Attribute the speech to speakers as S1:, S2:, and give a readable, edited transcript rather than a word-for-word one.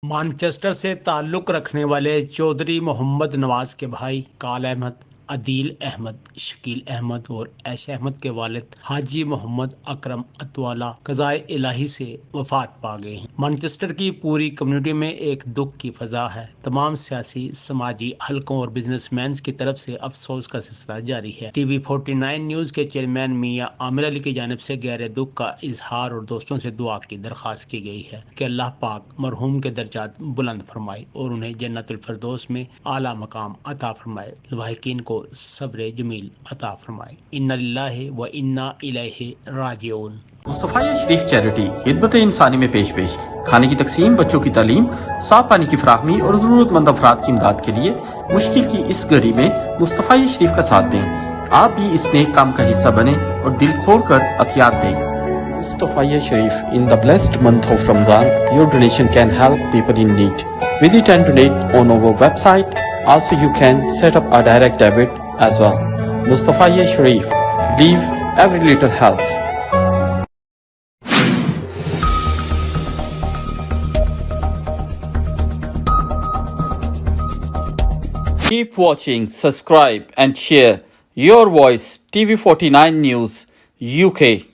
S1: Manchester سے تعلق رکھنے والے چودھری محمد نواز کے بھائی کال احمد، عدیل احمد، شکیل احمد اور عیش احمد کے والد حاجی محمد اکرم اتوالا قضائے الہی سے وفات پا گئے ہیں۔ مانچسٹر کی پوری کمیونٹی میں ایک دکھ کی فضا ہے۔ تمام سیاسی، سماجی حلقوں اور بزنس مینز کی طرف سے افسوس کا سلسلہ جاری ہے۔ ٹی وی 49 نیوز کے چیئرمین میاں عامر علی کی جانب سے گہرے دکھ کا اظہار اور دوستوں سے دعا کی درخواست کی گئی ہے کہ اللہ پاک مرحوم کے درجات بلند فرمائے اور انہیں جنت الفردوس میں اعلیٰ مقام عطا فرمائے، لواحقین کو صبر جمیل عطا فرمائے۔ انا للہ و انا الیہ راجعون۔
S2: مصطفیٰ شریف چیریٹی خدمت انسانی میں پیش کھانے کی تقسیم، بچوں کی تعلیم، صاف پانی کی فراہمی اور ضرورت مند افراد کی امداد کے لیے مشکل کی اس گھڑی میں مصطفیٰ شریف کا ساتھ دیں۔ آپ بھی اس نیک کام کا حصہ بنیں اور دل کھول کر عطیات دیں۔ Mustafa Sharif, in the blessed month of Ramadan, your donation can help people in need. Visit and donate on our website. Also, you can set up a direct debit as well. Mustafa Sharif, believe every little helps. Keep watching, subscribe and share your voice TV 49 News UK.